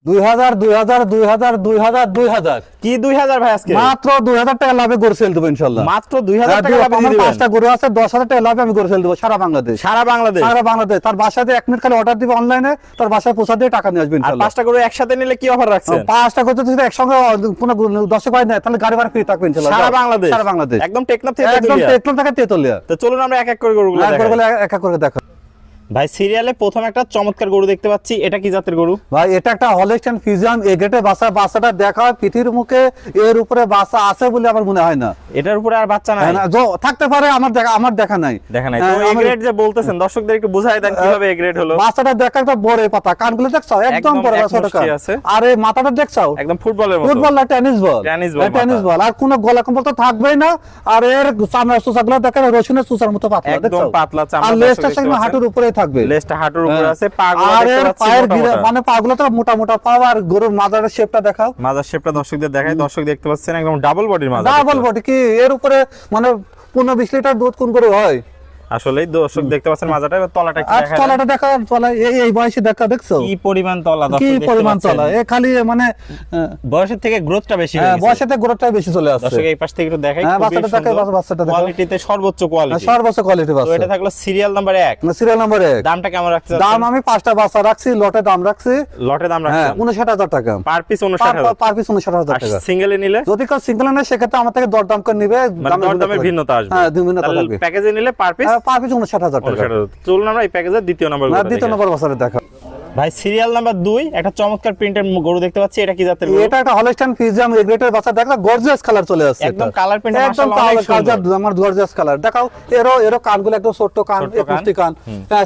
2000 2000 2000 2000 2000 কি 2000 ভাই আজকে মাত্র 2000 টাকা লাভে গরু সেল দেব ইনশাআল্লাহ। মাত্র 2000 টাকা লাভে দিয়ে দিবেন। পাঁচটা গরু আছে 10000 টাকা লাভে আমি গরু সেল দেব সারা বাংলাদেশ। সারা বাংলাদেশ তার বাসাতে 1 মিনিট খালি অর্ডার দিবে অনলাইনে, তার বাসায় পৌঁছা দিয়ে টাকা নিয়ে আসবে আর ইনশাআল্লাহ। পাঁচটা গরু একসাথে নিলে কি অফার রাখছেন? পাঁচটা গরু যদি একসঙ্গে কোনো দর্শক হয় না তাহলে গাড়ি ভাড়া ফ্রি থাকবে ইনশাআল্লাহ। সারা বাংলাদেশ সারা বাংলাদেশ একদম টেকনাফ থেকে একদম টেকনাফ থেকে তেতুলিয়া। তো চলুন আমরা এক এক করে গরুগুলো এক দেখাই। এক করে দেখো ভাই সিরিয়ালে প্রথম একটা চমৎকার গরু দেখতে পাচ্ছি, এটা কি জাতের গরু? ভাই এটা একটা হলস্টাইন ফ্রিজিয়ান এ গ্রেডের বাচ্চা। বাচ্চাটা দেখা হয় পৃথিবীর মুখে এর উপরে বাচ্চা আছে বলে আমার মনে হয় না। এটার উপরে আর বাচ্চা নাই? থাকতে পারে, আমার দেখা নাই। দেখা নাই তো এ গ্রেড যে বলতেছেন দর্শকদের একটু বুঝাই দেন কিভাবে এ গ্রেড হলো। বাচ্চাটা দেখা একটা বড় পাতা, কানগুলো দেখছো একদম বড় ছোট কান, আর এই মাথাটা দেখছো একদম ফুটবলের মতো, ফুটবল না টেনিস বল, টেনিস বল। আর কোনো গলা কম্বল তো থাকবেই না। আর এর চামড়া সুসাগুলো দেখেন রসুনের সুসার মতো পাতলা, একদম পাতলা চামড়া। আর লেজটা সঙ্গে হাঁটুর উপরেই থাকবে, লেজটা হাঁটুর উপরে আছে, পাগুলো আর দেখতে এর পাচ্ছি পায়ের মোটা মোটা। মানে পাগুলো তো মোটা মোটা পা। আর গরুর মাজারের শেপটা দেখাও, মাজার শেপটা দর্শকদের দেখাই। দর্শক দেখতে পাচ্ছেন একদম ডাবল বডির মাজা। ডাবল বডি কি এর উপরে মানে 15-20 লিটার দুধ কোন করে হয় আসলে দর্শক দেখতে পাচ্ছেন মাজাটা। এবার তলাটা কি দেখা যায়? তলাটা দেখা, তলা এই বয়সে দেখা দেখছো কি পরিমাণ তলা দর্শক কি দেখতে পরিমাণ পাচ্ছেন। তলা, এ খালি মানে বয়সের থেকে গ্রোথটা বেশি হয়ে গেছে। বয়সেতে গ্রোথটা বেশি চলে আসছে। দর্শক এই পাশ থেকে একটু দেখাই, বাচ্চাটা দেখাই, বাচ্চাটা দেখাও, কোয়ালিটিতে সর্বোচ্চ কোয়ালিটি, সর্বোচ্চ কোয়ালিটি তো বাচ্চা। এটা থাকলো সিরিয়াল নাম্বার 1। Serial number 1। দামটা কেমন রাখছেন? দাম আমি 5টা বাচ্চা রাখছি, লটে দাম রাখছি, লটে দাম রাখছেন 59000 টাকা পার পিস। 59000 পার পিস 59000 আর টাকা। সিঙ্গেলে নিলে যদি কেউ সিঙ্গেল নেয় সেক্ষেত্রে আমার থেকে দরদাম করে নিবে, মানে দরদামের ভিন্নতা আসবে। হ্যাঁ, ভিন্নতা তাহলে থাকবে। প্যাকেজে নিলে পার পিস 59000 টাকা। চলুন আমরা এই প্যাকেজের দ্বিতীয় নাম্বার দ্বিতীয় নম্বর বাচ্চাটা দেখা। ভাই সিরিয়াল নাম্বার 2 একটা চমৎকার প্রিন্টের গরু দেখতে পাচ্ছি, এটা কি জাতের গরু? এটা একটা হলস্টাইন ফ্রিজিয়ান এ গ্রেডের বাচ্চা। দেখো গর্জিয়াস কালার চলে আসছে, একদম কালার প্রিন্ট একদম মাশাআল্লাহ অনেক সুন্দর। আমার গর্জিয়াস কালার দেখাও। এরো কানগুলো একদম ছোট কান, পুষ্টি কান,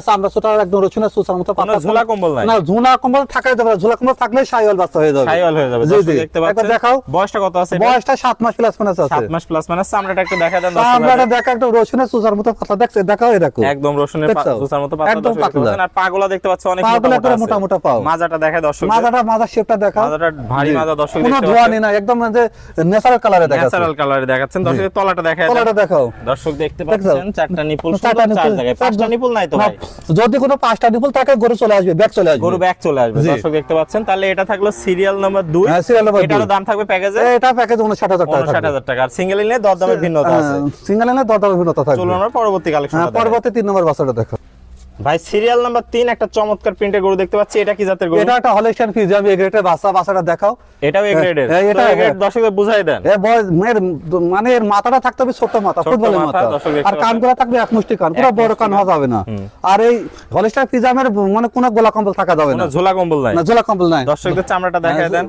চামড়া ছোট, একদম রসুনের সুসার মতো পাতা। ঝোলা কম্বল নাই? না, ঝুনা কম্বল থাকাই যাবে, ঝুলা কম্বল থাকলে শাইওয়াল বাচ্চা হয়ে যাবে, শাইওয়াল হয়ে যাবে। জি, দর্শক জি। দেখতে পাচ্ছেন, একবার দেখাও বয়সটা কত আছে? বয়সটা 7 মাস প্লাস মাইনাস আছে। 7 মাস প্লাস মাইনাস। চামড়াটা একটু দেখা দেন চামড়াটা দর্শক। দেখা একদম রসুনের সুসার মতো পাতলা, দেখছে দেখাও এরকম একদম রসুনের সুসার মতো পাতলা, একদম দর্শক দেখতে পাতলা। পাচ্ছেন। আর পাগুলা দেখতে পাচ্ছেন অনেক পাগুলো একদম মোটা মোটা পাও। মাজাটা দেখা দর্শক, মাজার শেপটা দেখাও, মাজাটা ভারী মাজা দর্শক কোনো দেখতে ধোয়া পাচ্ছেন। নেই, একদম যে ন্যাচারাল কালারে দেখাচ্ছে, ন্যাচারাল কালারে দেখাচ্ছেন দর্শক। তলাটা দেখা দেন, তলাটা দেখাও দর্শক দেখতে পাচ্ছেন চারটা নিপুল, চারটা সুন্দর চার নিপুল, জায়গায়। পাঁচটা নিপুল নাই তো ভাই? যদি কোনো 5টা নিপুল থাকে গরু চলে আসবে, ব্যাক চলে আসবে, গরু ব্যাক চলে আসবে। জি। দর্শক দেখতে পাচ্ছেন। তাহলে এটা থাকলো সিরিয়াল নাম্বার 2। হ্যাঁ, সিরিয়াল নাম্বার 2। এটারও দাম থাকবে প্যাকেজে? এটা প্যাকেজ 59000 টাকা। 59000 টাকা। আর সিঙ্গেল নিলে দরদামের ভিন্নতা আছে। সিঙ্গেল নিলে দরদামের ভিন্নতা থাকবে। চলুন আমরা পরবর্তী কালেকশন। পরবর্তী 3 নম্বর বাচ্চাটা দেখো। ভাই সিরিয়াল নাম্বার 3 একটা চমৎকার প্রিন্টের গরু দেখতে পাচ্ছি, এটা কি জাতের গরু? এটা একটা হলস্টাইন ফ্রিজিয়ান এ গ্রেডের বাচ্চা। বাচ্চাটা দেখাও, এটাও এ গ্রেডের। এটা এ গ্রেড দর্শকদের বুঝাই দেন। মানে এর মাথাটা থাকতে হবে ছোট মাথা, ফুটবলের মাথা, আর কানগুলো থাকবে এক মুষ্টি কান, পুরো বড় কান হওয়া যাবে না। আর এই হলস্টাইন ফ্রিজিয়ানের মানে কোনো গোলা কম্বল থাকা যাবে না, কোনো ঝোলা কম্বল নাই, না ঝোলা কম্বল নাই। দর্শকদের চামড়াটা দেখায় দেন।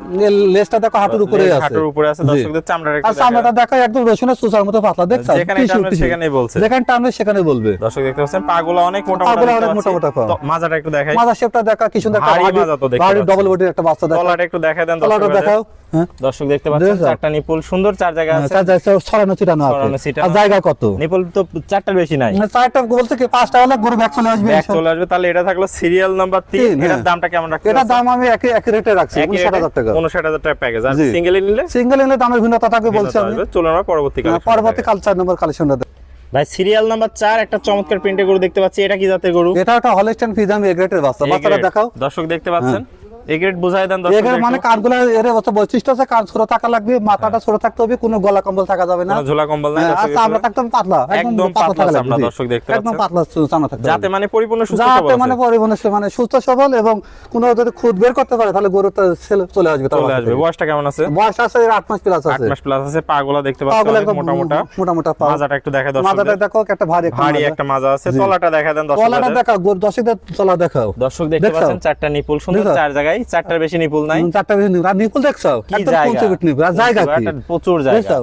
লেজটা দেখো হাঁটুর উপরে আছে, হাঁটুর উপরে আছে। দর্শকদের চামড়াটা একটু আর চামড়াটা দেখো একদম রসুনের সুসার মতো পাতলা, দেখছো? যেখানে টানবে সেখানেই বলছে, যেখানে টানবে সেখানে বলবে। দর্শক দেখতে পাচ্ছেন পাগুলা অনেক মোটা পাগুলা অনেক মোটা মোটা পা। মাজাটা একটু দেখাই, মাজার শেপটা দেখা, কি সুন্দর একটা ভারী মাজা তো দেখতে ভারী পাচ্ছি। ডবল বডির একটা বাচ্চা দেখো, তলাটা একটু দেখায় দেন তলাটা দেখাও। হ্যাঁ, দর্শক দেখতে পাচ্ছেন চারটা নিপুল, সুন্দর চার জায়গা আছে। চার জায়গা ছড়ানো ছিটানো আছে। আর জায়গা কত? নিপুল তো চারটার বেশি নাই, চারটা বলতে কি 5টা হলে গরু ব্যাক চলে আসবে, ব্যাক চলে আসবে। তাহলে এটা থাকলো সিরিয়াল নাম্বার 3। এটার দামটা কেমন রাখছেন? এটার দাম আমি একই রেটে রাখছি, 59000 টাকা। 59000 টাকা প্যাকেজ। আর সিঙ্গেল নিলে? সিঙ্গেল নিলে দামের ভিন্নতা থাকবে বলছি আমি। চলুন আমরা পরবর্তী কালেকশন। পরবর্তী 4 নম্বর কালেকশনটা দেখো। ভাই সিরিয়াল নাম্বার 4 একটা চমৎকার প্রিন্টের গরু দেখতে পাচ্ছি, এটা কি জাতের গরু? এটা একটা হলস্টাইন ফ্রিজিয়ান এ গ্রেডের বাচ্চা। বাচ্চাটা দেখাও দর্শক দেখতে পাচ্ছেন। এ গ্রেড বুঝাই দেন দর্শক। এর মানে কানগুলো এর বৈশিষ্ট্য আছে, কান ছোট থাকা লাগবে, মাথাটা ছোট থাকতে হবে, কোনো গলা কম্বল থাকা যাবে না, কোনো ঝোলা কম্বল নাই। আর চামড়া থাকতে হবে পাতলা, একদম পাতলা চামড়া দর্শক দেখতে পাচ্ছেন, একদম পাতলা চামড়া থাকতে হবে, যাতে মানে পরিপূর্ণ সুস্থ যাতে সবল মানে আছে। পরিবহনে মানে সুস্থ সবল, এবং কোনো যদি খুদ বের করতে পারে তাহলে গরুটা চলে আসবে। চলে আসবে। বয়সটা কেমন আছে? বয়স আছে 8 মাস প্লাস আছে। 8 মাস প্লাস আছে। পাগুলা দেখতে পাগুলো পাচ্ছেন একদম মোটা মোটা, মোটা মোটা পা। মাজাটা একটু দেখা দর্শক। মাজাটা দেখো একটা ভারী একটা মাজা আছে। তলাটা দেখা দেন দর্শক। তলাটা দেখাও, দর্শকদের তলা দেখাও। দর্শক দেখতে পাচ্ছেন চারটা নিপুল, সুন্দর চার জায়গায়, চারটার বেশি নিপুল নাই। চারটা বেশি নিপুল, আর নিপুল দেখছো কি একদম জায়গা, কনসেপ্ট নিপুল, আর জায়গা কি প্রচুর জায়গা। দেখছো?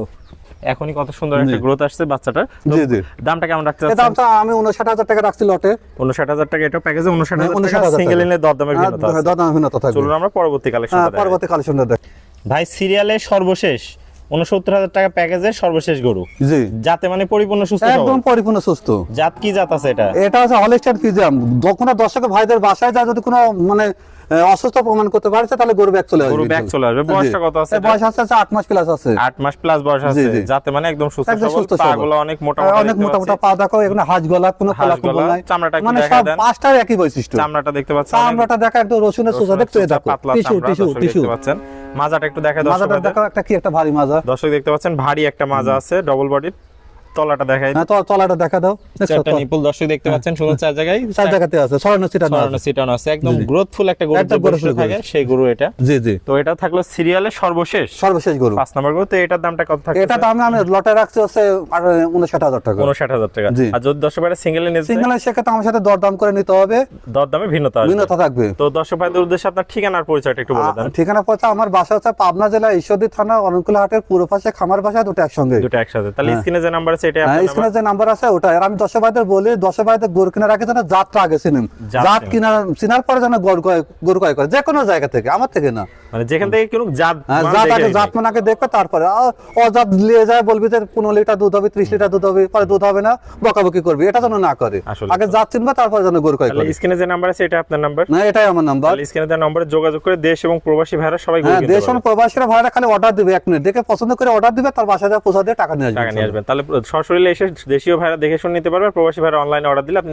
এখনই কত সুন্দর একটা গ্রোথ আসছে বাচ্চাটার। জি জি। দামটা কেমন রাখতে এই চাচ্ছেন? দামটা আমি 59000 টাকা রাখছি লটে। 59000 টাকা। এটা প্যাকেজে 59000 টাকা। 59000 সিঙ্গেল নিলে দরদামের ভিন্নতা আছে। দরদামের ভিন্নতা থাকবে। চলুন আমরা পরবর্তী কালেকশনটা দেখাই। পরবর্তী কালেকশনটা দেখ। ভাই সিরিয়ালে সর্বশেষ 69000 টাকা প্যাকেজের সর্বশেষ গরু, জি, যাতে মানে পরিপূর্ণ সুস্থ সবল। একদম পরিপূর্ণ সুস্থ। জাত কি জাত আছে এটা? এটা হচ্ছে হলস্টাইন ফ্রিজিয়ান। কোনো দর্শক ভাইদের বাসায় যা যদি কোনো মানে অসুস্থ প্রমাণ করতে পারছে তাহলে গরু ব্যাক চলে আসবে। গরু ব্যাক চলে আসবে। বয়সটা কত আছে? বয়স আছে 8 মাস প্লাস আছে। 8 মাস প্লাস বয়স আছে, যাতে মানে একদম সুস্থ সবল, পাগুলো অনেক মোটা মোটা, অনেক মোটা মোটা পা দেখো, এখানে হাঁস গলা, কোনো কলা কুম্বল নাই, চামড়াটা একটু মানে দেখা সব দেন। পাঁচটার একই বৈশিষ্ট্য। চামড়াটা দেখতে পাচ্ছেন, চামড়াটা দেখা একদম রসুনের সুজা দেখতে দেখো, টিস্যু টিস্যু টিস্যু। দেখতে পাচ্ছেন মাজাটা একটু দেখা দাও। মাজাটা দেখো একটা কি একটা ভারী মাজা। দর্শক দেখতে পাচ্ছেন ভারী একটা মাজা আছে, ডবল বডির। তলাটা দেখাই, হ্যাঁ তলাটা দেখা দাও, চারটা নিপুল দর্শক দেখতে পাচ্ছেন, সুন্দর চার জায়গায়, চার জায়গাতে আছে, সরানো সিটানো আছে, একদম গ্রোথফুল একটা গরু যে বসে থাকে সেই গরু এটা। জি জি। তো এটা থাকলো সিরিয়ালের সর্বশেষ গরু, 5 নম্বর গরু। তো এটার দামটা কত থাকছে? এটা দাম আমি লটে রাখছি হচ্ছে 59,000 টাকা। 59,000 টাকা। আর যদি দর্শক ভাইরা সিঙ্গেলে নিতে চায়, সিঙ্গেলে সেক্ষেত্রে আমার সাথে দরদাম করে নিতে হবে, দরদামে ভিন্নতা থাকবে। তো দর্শক ভাইদের উদ্দেশ্যে আপনার ঠিকানার পরিচয়টা একটু বলে দেন। ঠিকানা পড়ছে, আমার বাসা হচ্ছে পাবনা জেলা ঈশ্বরদী থানা অরণকুলা হাটের পূর্ব পাশে খামার বাসা, দুটো একসঙ্গে। তাহলে স্ক্রিনে যে নাম্বার আছে এটা আপনার নাম্বার? স্ক্রিনে যে নাম্বার আছে ওটা। আর আমি দর্শক ভাইদের বলি, দর্শক ভাইদের গরু কেনার আগে যেন জাতটা আগে চিনেন, জাত চিনার পরে যেন গরু ক্রয় করে, যে কোনো জায়গা থেকে, আমার থেকে না, মানে যেখান থেকে কোনো জাত মান আগে দেখবে, তারপরে অজাত নিয়ে যায় বলবি যে 15 লিটার দুধ হবে, 30 লিটার দুধ হবে, পরে দুধ হবে না, বকাবকি করবি, এটা যেন না করে। আগে জাত চিনবে, তারপরে যেন গরু ক্রয় করে। স্ক্রিনে যে নাম্বার আছে এটা আপনার নাম্বার? না, এটাই আমার নাম্বার। স্ক্রিনে দেওয়া নম্বরে যোগাযোগ করে দেশ এবং প্রবাসী ভাইরা সবাই গরু কিনতে পারবে। দেশ এবং প্রবাসীরা ভাইরা খালি অর্ডার দিবে, 1 মিনিট দেখে পছন্দ করে অর্ডার দিবে, তার বাসায় যা পৌঁছা দিয়ে টাকা নিয়ে আসবেন। তাহলে সরাসরি এসে দেশীয় ভাইরা দেখে শুনে নিতে পারবে, প্রবাসী ভাইরা অনলাইনে অর্ডার দিলে আপনি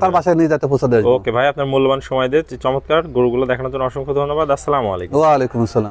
তার বাসায় নিয়ে যেতে পৌঁছা দেবে। ওকে ভাই, আপনার মূল্যবান সময় দিয়ে চমৎকার গরুগুলো দেখানোর জন্য অসংখ্য ধন্যবাদ। আসসালামু আলাইকুম। ওয়া আলাইকুম আসসালাম।